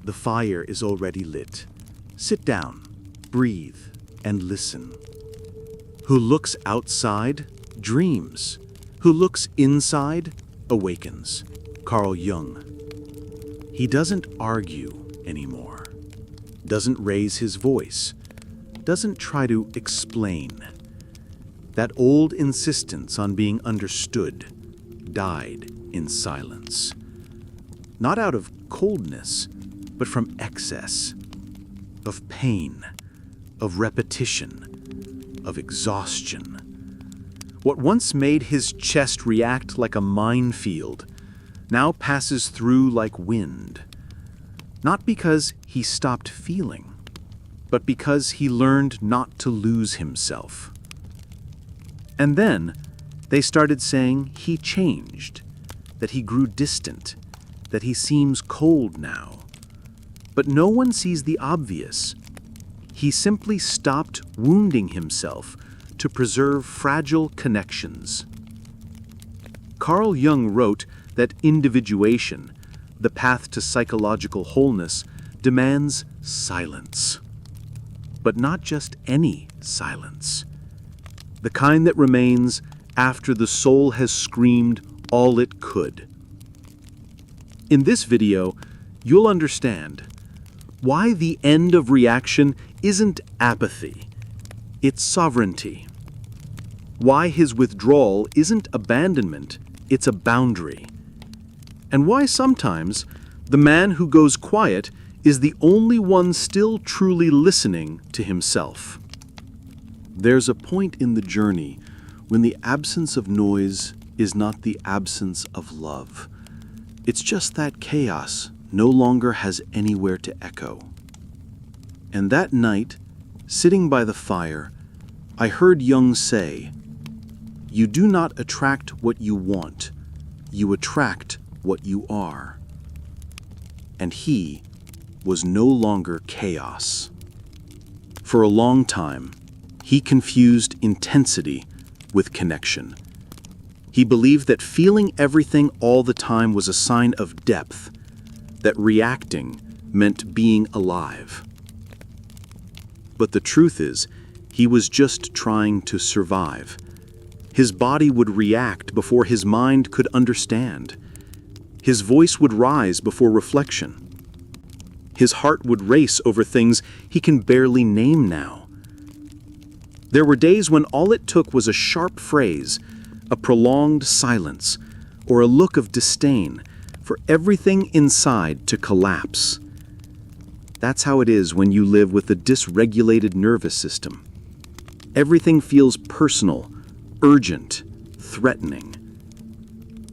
The fire is already lit. Sit down, breathe, and listen. Who looks outside, dreams. Who looks inside, awakens. Carl Jung. He doesn't argue anymore. Doesn't raise his voice. Doesn't try to explain. That old insistence on being understood died in silence. Not out of coldness, but from excess, of pain, of repetition, of exhaustion. What once made his chest react like a minefield now passes through like wind. Not because he stopped feeling, but because he learned not to lose himself. And then they started saying he changed, that he grew distant, that he seems cold now. But no one sees the obvious. He simply stopped wounding himself to preserve fragile connections. Carl Jung wrote that individuation, the path to psychological wholeness, demands silence. But not just any silence. The kind that remains after the soul has screamed all it could. In this video, you'll understand why the end of reaction isn't apathy, it's sovereignty. Why his withdrawal isn't abandonment, it's a boundary. And why sometimes the man who goes quiet is the only one still truly listening to himself. There's a point in the journey when the absence of noise is not the absence of love. It's just that chaos no longer has anywhere to echo. And that night, sitting by the fire, I heard Jung say, "You do not attract what you want, you attract what you are." And he was no longer chaos. For a long time, he confused intensity with connection. He believed that feeling everything all the time was a sign of depth, that reacting meant being alive. But the truth is, he was just trying to survive. His body would react before his mind could understand. His voice would rise before reflection. His heart would race over things he can barely name now. There were days when all it took was a sharp phrase, a prolonged silence, or a look of disdain for everything inside to collapse. That's how it is when you live with a dysregulated nervous system. Everything feels personal, urgent, threatening.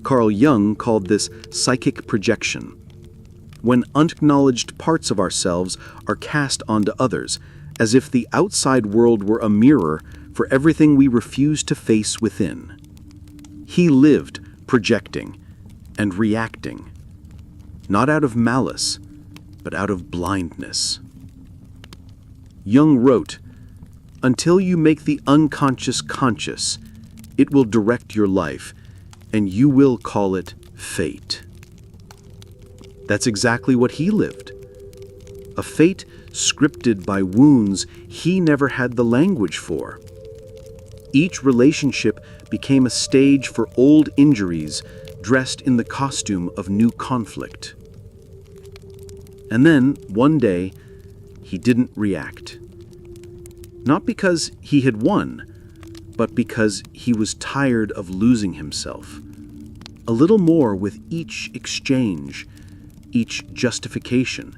Carl Jung called this psychic projection, when unacknowledged parts of ourselves are cast onto others, as if the outside world were a mirror for everything we refuse to face within. He lived projecting and reacting, not out of malice, but out of blindness. Jung wrote, "Until you make the unconscious conscious, it will direct your life, and you will call it fate." That's exactly what he lived. A fate scripted by wounds he never had the language for. Each relationship became a stage for old injuries dressed in the costume of new conflict. And then, one day, he didn't react. Not because he had won, but because he was tired of losing himself. A little more with each exchange, each justification,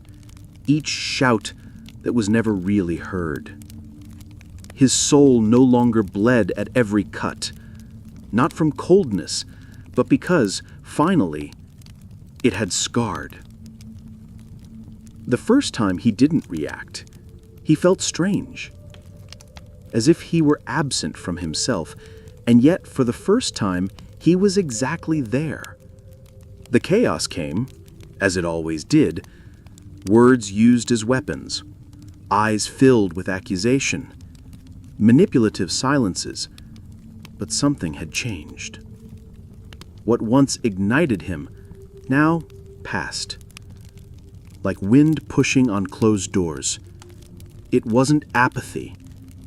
each shout that was never really heard. His soul no longer bled at every cut, not from coldness, but because, finally, it had scarred. The first time he didn't react, he felt strange, as if he were absent from himself, and yet for the first time he was exactly there. The chaos came, as it always did, words used as weapons, eyes filled with accusation, manipulative silences, but something had changed. What once ignited him now passed. like wind pushing on closed doors. It wasn't apathy.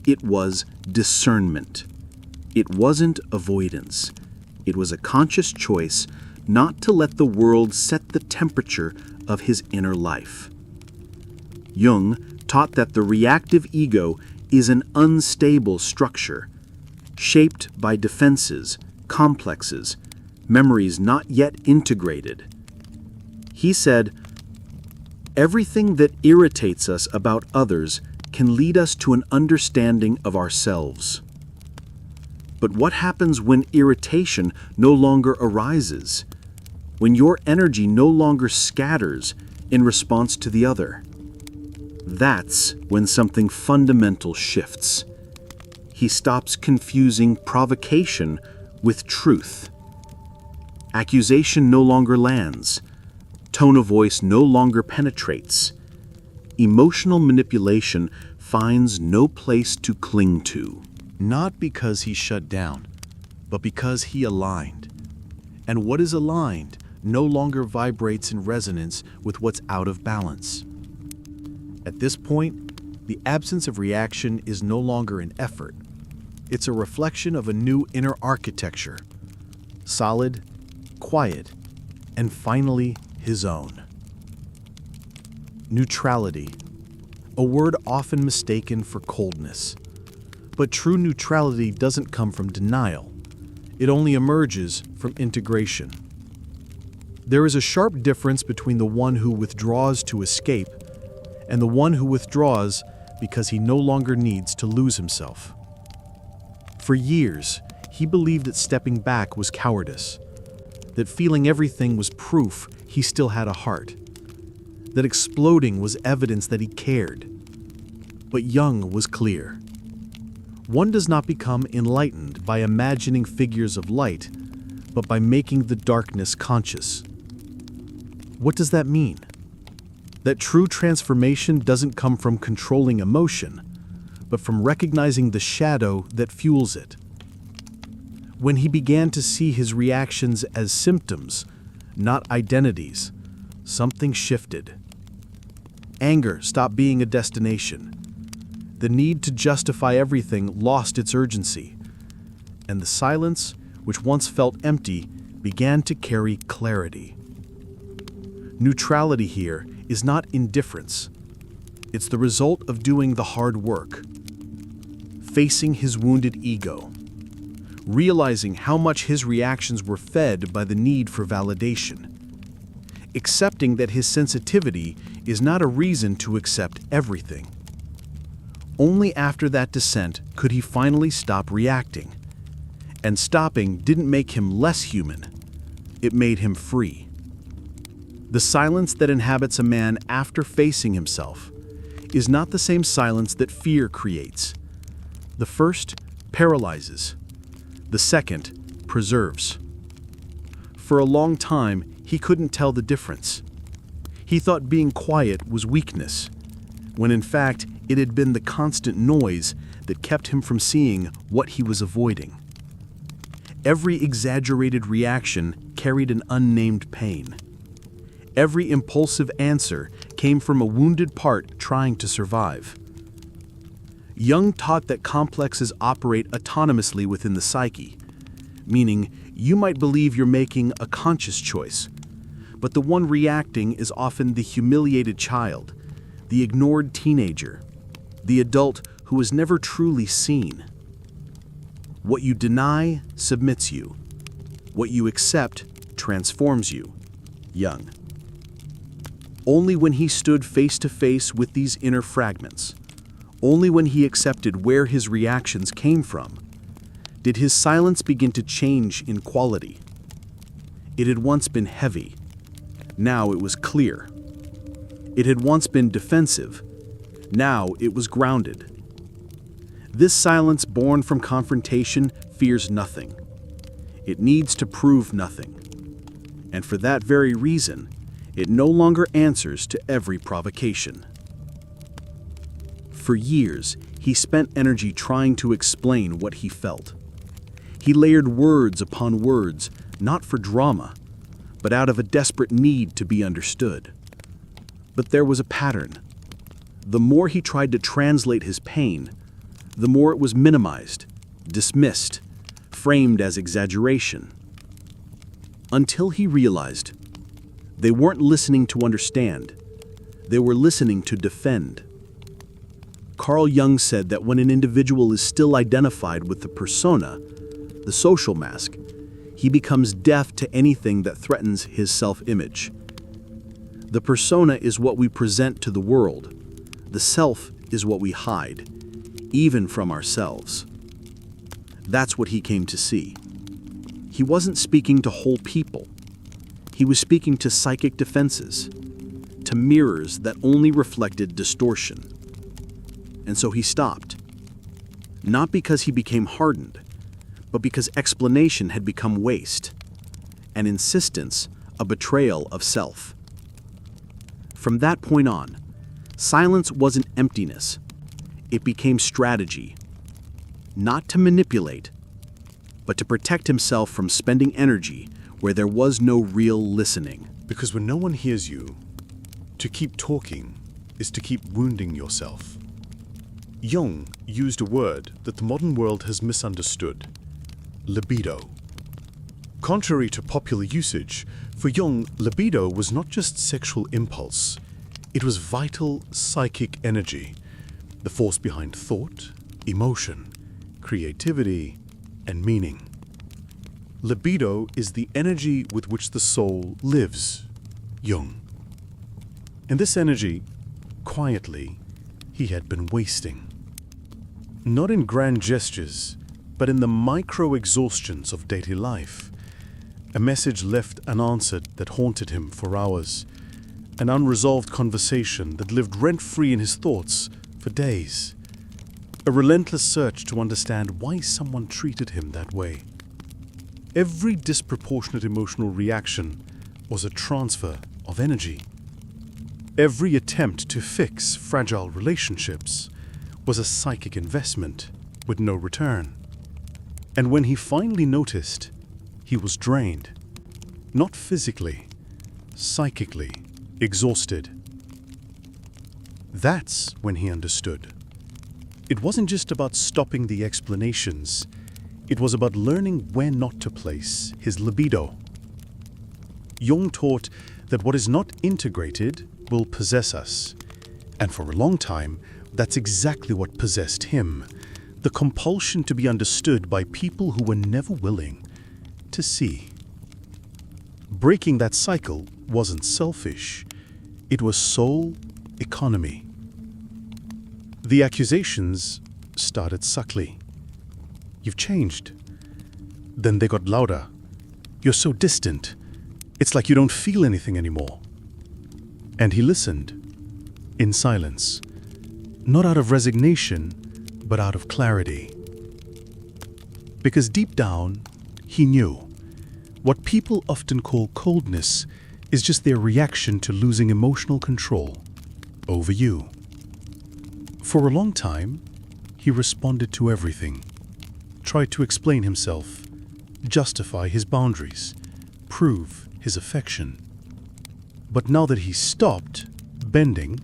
It was discernment. It wasn't avoidance. It was a conscious choice not to let the world set the temperature of his inner life. Jung taught that the reactive ego is an unstable structure, shaped by defenses, complexes, memories not yet integrated. He said, "Everything that irritates us about others can lead us to an understanding of ourselves." But what happens when irritation no longer arises? When your energy no longer scatters in response to the other? That's when something fundamental shifts. He stops confusing provocation with truth. Accusation no longer lands. Tone of voice no longer penetrates. Emotional manipulation finds no place to cling to. Not because he shut down, but because he aligned. And what is aligned no longer vibrates in resonance with what's out of balance. At this point, the absence of reaction is no longer an effort. It's a reflection of a new inner architecture, solid, quiet, and finally his own. Neutrality, a word often mistaken for coldness. But true neutrality doesn't come from denial. It only emerges from integration. There is a sharp difference between the one who withdraws to escape and the one who withdraws because he no longer needs to lose himself. For years, he believed that stepping back was cowardice, that feeling everything was proof he still had a heart, that exploding was evidence that he cared. But Jung was clear. One does not become enlightened by imagining figures of light, but by making the darkness conscious. What does that mean? That true transformation doesn't come from controlling emotion, but from recognizing the shadow that fuels it. When he began to see his reactions as symptoms, not identities, something shifted. Anger stopped being a destination. The need to justify everything lost its urgency, and the silence, which once felt empty, began to carry clarity. Neutrality here is not indifference. It's the result of doing the hard work, facing his wounded ego, realizing how much his reactions were fed by the need for validation, accepting that his sensitivity is not a reason to accept everything. Only after that descent could he finally stop reacting. And stopping didn't make him less human. It made him free. The silence that inhabits a man after facing himself is not the same silence that fear creates. The first paralyzes. The second preserves. For a long time, he couldn't tell the difference. He thought being quiet was weakness, when in fact, it had been the constant noise that kept him from seeing what he was avoiding. Every exaggerated reaction carried an unnamed pain. Every impulsive answer came from a wounded part trying to survive. Jung taught that complexes operate autonomously within the psyche, meaning you might believe you're making a conscious choice, but the one reacting is often the humiliated child, the ignored teenager, the adult who is never truly seen. What you deny submits you. What you accept transforms you. Jung. Only when he stood face to face with these inner fragments, only when he accepted where his reactions came from, did his silence begin to change in quality. It had once been heavy. Now it was clear. It had once been defensive. Now it was grounded. This silence born from confrontation fears nothing. It needs to prove nothing. And for that very reason, it no longer answers to every provocation. For years, he spent energy trying to explain what he felt. He layered words upon words, not for drama, but out of a desperate need to be understood. But there was a pattern. The more he tried to translate his pain, the more it was minimized, dismissed, framed as exaggeration. Until he realized they weren't listening to understand, they were listening to defend. Carl Jung said that when an individual is still identified with the persona, the social mask, he becomes deaf to anything that threatens his self-image. The persona is what we present to the world. The self is what we hide, even from ourselves. That's what he came to see. He wasn't speaking to whole people. He was speaking to psychic defenses, to mirrors that only reflected distortion. And so he stopped. Not because he became hardened, but because explanation had become waste, and insistence a betrayal of self. From that point on, silence wasn't emptiness. It became strategy. Not to manipulate, but to protect himself from spending energy where there was no real listening. Because when no one hears you, to keep talking is to keep wounding yourself. Jung used a word that the modern world has misunderstood: libido. Contrary to popular usage, for Jung, libido was not just sexual impulse. It was vital psychic energy, the force behind thought, emotion, creativity, and meaning. Libido is the energy with which the soul lives, Jung. And this energy, quietly, he had been wasting. Not in grand gestures, but in the micro-exhaustions of daily life. A message left unanswered that haunted him for hours. An unresolved conversation that lived rent-free in his thoughts for days. A relentless search to understand why someone treated him that way. Every disproportionate emotional reaction was a transfer of energy. Every attempt to fix fragile relationships was a psychic investment with no return. And when he finally noticed, he was drained. Not physically, psychically exhausted. That's when he understood. It wasn't just about stopping the explanations. It was about learning where not to place his libido. Jung taught that what is not integrated will possess us. And for a long time, that's exactly what possessed him. The compulsion to be understood by people who were never willing to see. Breaking that cycle wasn't selfish. It was soul economy. The accusations started subtly. You've changed. Then they got louder. You're so distant. It's like you don't feel anything anymore. And he listened, in silence, not out of resignation, but out of clarity. Because deep down, he knew what people often call coldness is just their reaction to losing emotional control over you. For a long time, he responded to everything, tried to explain himself, justify his boundaries, prove his affection. But now that he's stopped bending,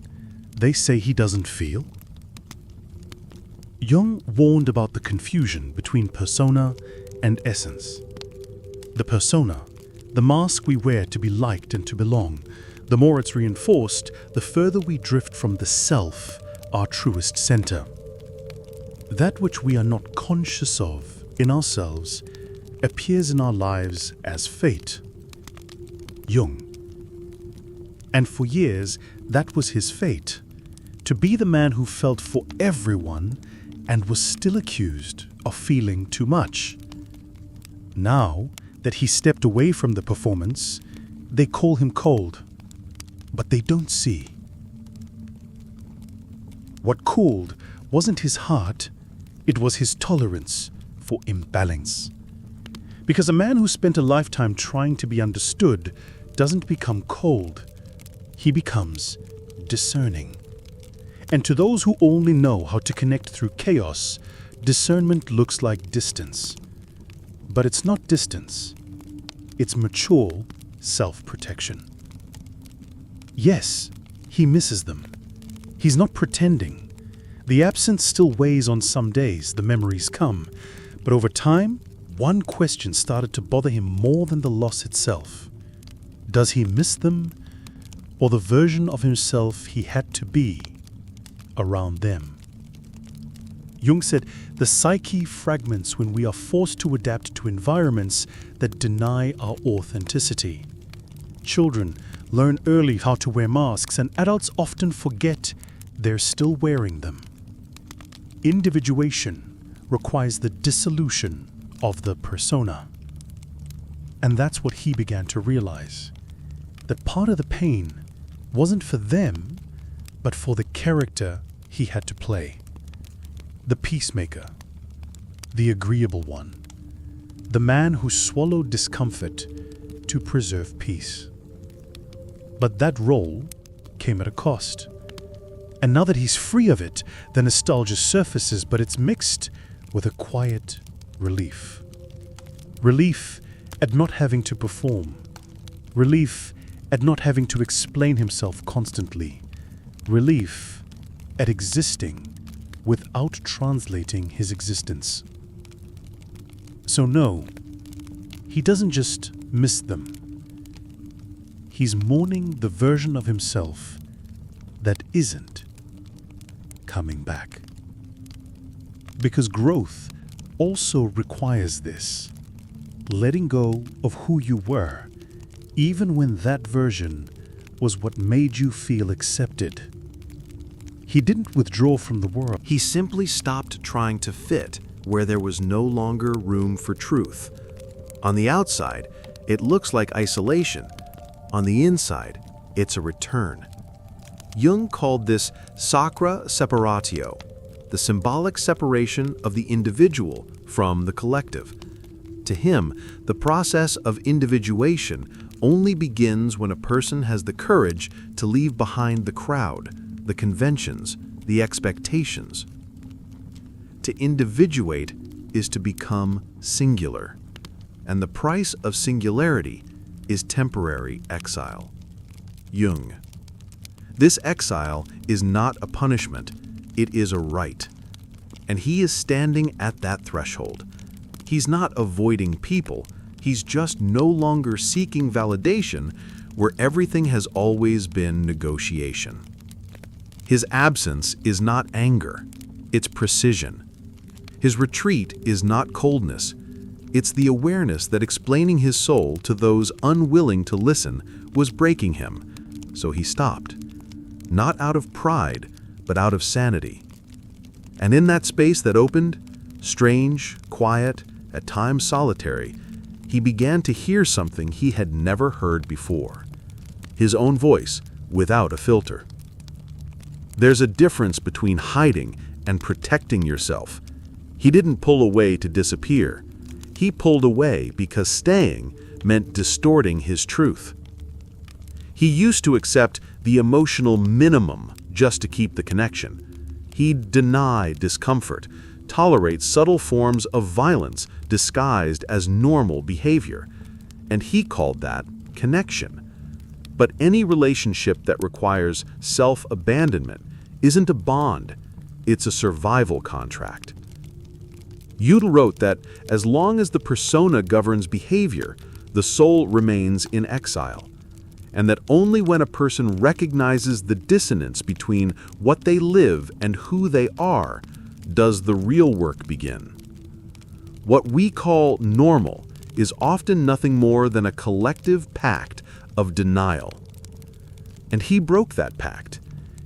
they say he doesn't feel. Jung warned about the confusion between persona and essence. The persona, the mask we wear to be liked and to belong, the more it's reinforced, the further we drift from the self, our truest center. That which we are not conscious of in ourselves appears in our lives as fate. Jung. And for years, that was his fate, to be the man who felt for everyone and was still accused of feeling too much. Now that he stepped away from the performance, they call him cold, but they don't see. What cooled wasn't his heart, it was his tolerance for imbalance. Because a man who spent a lifetime trying to be understood doesn't become cold, he becomes discerning. And to those who only know how to connect through chaos, discernment looks like distance. But it's not distance. It's mature self-protection. Yes, he misses them. He's not pretending. The absence still weighs on some days, the memories come. But over time, one question started to bother him more than the loss itself. Does he miss them, or the version of himself he had to be around them? Jung said, the psyche fragments when we are forced to adapt to environments that deny our authenticity. Children learn early how to wear masks, and adults often forget they're still wearing them. Individuation requires the dissolution of the persona. And that's what he began to realize, that part of the pain wasn't for them, but for the character he had to play. The peacemaker, the agreeable one, the man who swallowed discomfort to preserve peace. But that role came at a cost. And now that he's free of it, the nostalgia surfaces, but it's mixed with a quiet relief. Relief at not having to perform. Relief at not having to explain himself constantly. Relief at existing without translating his existence. So no, he doesn't just miss them. He's mourning the version of himself that isn't coming back. Because growth also requires this, letting go of who you were, even when that version was what made you feel accepted. He didn't withdraw from the world. He simply stopped trying to fit where there was no longer room for truth. On the outside, it looks like isolation. On the inside, it's a return. Jung called this sacra separatio, the symbolic separation of the individual from the collective. To him, the process of individuation only begins when a person has the courage to leave behind the crowd, the conventions, the expectations. To individuate is to become singular, and the price of singularity is temporary exile. Jung. This exile is not a punishment, it is a right. And he is standing at that threshold. He's not avoiding people, he's just no longer seeking validation where everything has always been negotiation. His absence is not anger, it's precision. His retreat is not coldness, it's the awareness that explaining his soul to those unwilling to listen was breaking him, so he stopped. Not out of pride, but out of sanity. And in that space that opened, strange, quiet, at times solitary, he began to hear something he had never heard before. His own voice, without a filter. There's a difference between hiding and protecting yourself. He didn't pull away to disappear. He pulled away because staying meant distorting his truth. He used to accept the emotional minimum just to keep the connection. He'd deny discomfort, tolerate subtle forms of violence disguised as normal behavior, and he called that connection. But any relationship that requires self-abandonment isn't a bond, it's a survival contract. Jung wrote that as long as the persona governs behavior, the soul remains in exile, and that only when a person recognizes the dissonance between what they live and who they are does the real work begin. What we call normal is often nothing more than a collective pact of denial. And he broke that pact.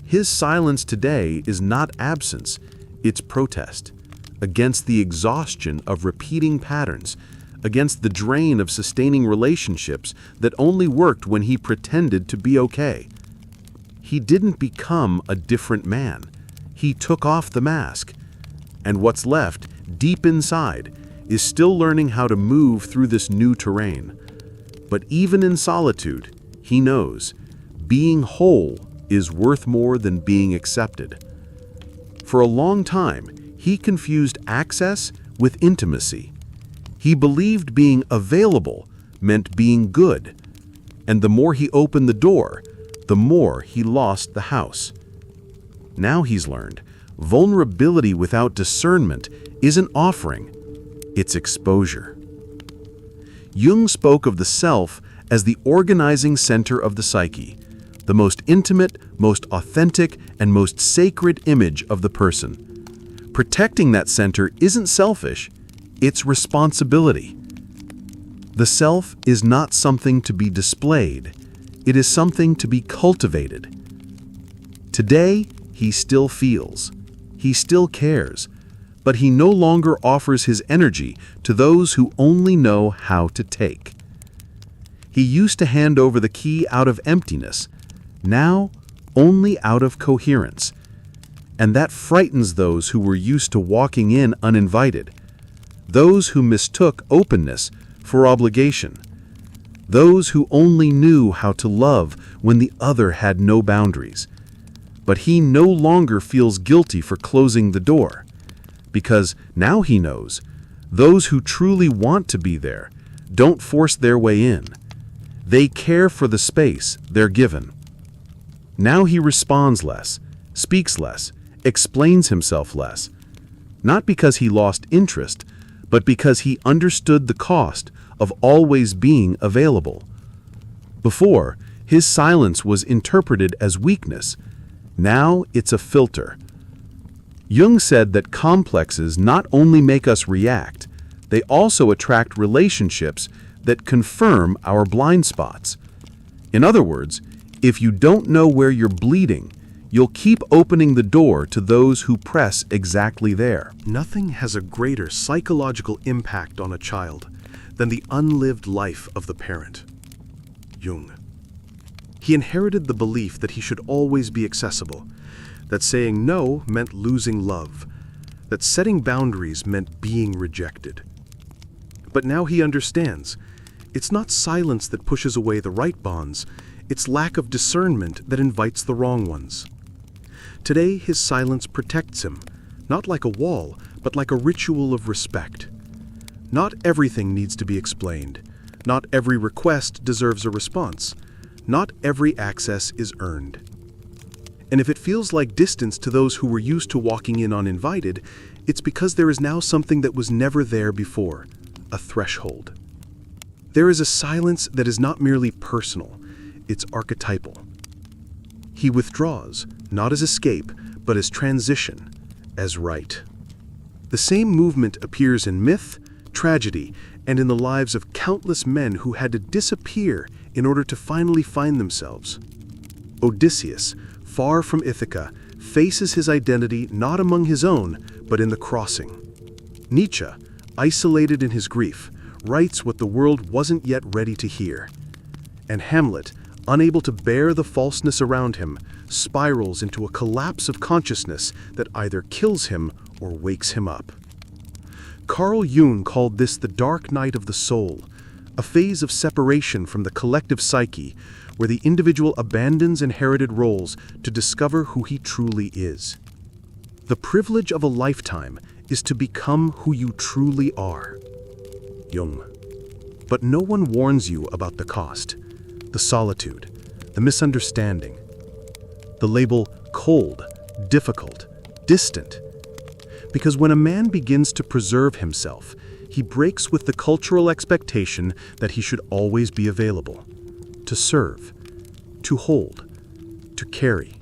His silence today is not absence, it's protest against the exhaustion of repeating patterns, against the drain of sustaining relationships that only worked when he pretended to be okay. He didn't become a different man. He took off the mask. And what's left, deep inside, is still learning how to move through this new terrain. But even in solitude, he knows, being whole is worth more than being accepted. For a long time, he confused access with intimacy. He believed being available meant being good, and the more he opened the door, the more he lost the house. Now he's learned, vulnerability without discernment isn't offering, it's exposure. Jung spoke of the self as the organizing center of the psyche, the most intimate, most authentic, and most sacred image of the person. Protecting that center isn't selfish, it's responsibility. The self is not something to be displayed, it is something to be cultivated. Today, he still feels, he still cares, but he no longer offers his energy to those who only know how to take. He used to hand over the key out of emptiness, now only out of coherence. And that frightens those who were used to walking in uninvited, those who mistook openness for obligation, those who only knew how to love when the other had no boundaries. But he no longer feels guilty for closing the door, because now he knows those who truly want to be there don't force their way in. They care for the space they're given. Now he responds less, speaks less, explains himself less, not because he lost interest, but because he understood the cost of always being available. Before, his silence was interpreted as weakness. Now it's a filter. Jung said that complexes not only make us react, they also attract relationships that confirm our blind spots. In other words, if you don't know where you're bleeding, you'll keep opening the door to those who press exactly there. Nothing has a greater psychological impact on a child than the unlived life of the parent. Jung. He inherited the belief that he should always be accessible, that saying no meant losing love, that setting boundaries meant being rejected. But now he understands. It's not silence that pushes away the right bonds, it's lack of discernment that invites the wrong ones. Today, his silence protects him, not like a wall, but like a ritual of respect. Not everything needs to be explained. Not every request deserves a response. Not every access is earned. And if it feels like distance to those who were used to walking in uninvited, it's because there is now something that was never there before, a threshold. There is a silence that is not merely personal, it's archetypal. He withdraws, not as escape, but as transition, as right. The same movement appears in myth, tragedy, and in the lives of countless men who had to disappear in order to finally find themselves. Odysseus, far from Ithaca, faces his identity not among his own, but in the crossing. Nietzsche, isolated in his grief, writes what the world wasn't yet ready to hear. And Hamlet, unable to bear the falseness around him, spirals into a collapse of consciousness that either kills him or wakes him up. Carl Jung called this the dark night of the soul, a phase of separation from the collective psyche, where the individual abandons inherited roles to discover who he truly is. The privilege of a lifetime is to become who you truly are. Jung. But no one warns you about the cost, the solitude, the misunderstanding, the label cold, difficult, distant. Because when a man begins to preserve himself, he breaks with the cultural expectation that he should always be available, to serve, to hold, to carry.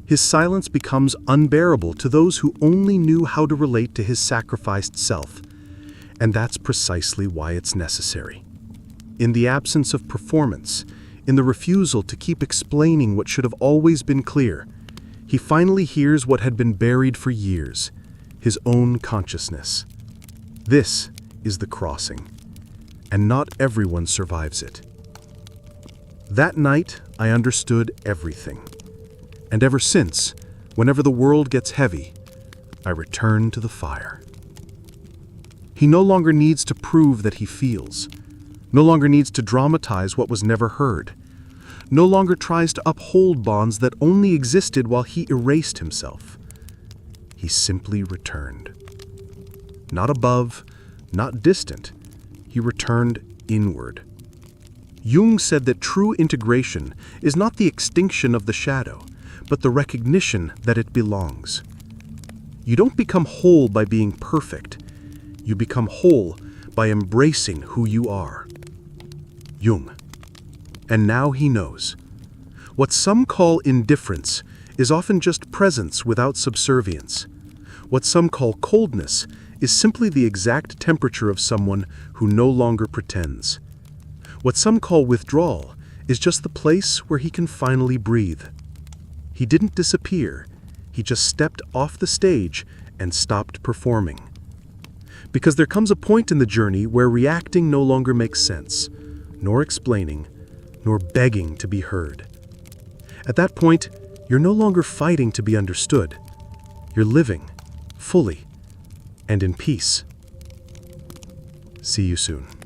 His silence becomes unbearable to those who only knew how to relate to his sacrificed self, and that's precisely why it's necessary. In the absence of performance, in the refusal to keep explaining what should have always been clear, he finally hears what had been buried for years, his own consciousness. This is the crossing, and not everyone survives it. That night, I understood everything. And ever since, whenever the world gets heavy, I return to the fire. He no longer needs to prove that he feels, no longer needs to dramatize what was never heard, no longer tries to uphold bonds that only existed while he erased himself. He simply returned. Not above, not distant, he returned inward. Jung said that true integration is not the extinction of the shadow, but the recognition that it belongs. You don't become whole by being perfect. You become whole by embracing who you are. Jung. And now he knows. What some call indifference is often just presence without subservience. What some call coldness is simply the exact temperature of someone who no longer pretends. What some call withdrawal is just the place where he can finally breathe. He didn't disappear. He just stepped off the stage and stopped performing. Because there comes a point in the journey where reacting no longer makes sense, nor explaining, nor begging to be heard. At that point, you're no longer fighting to be understood. You're living fully and in peace. See you soon.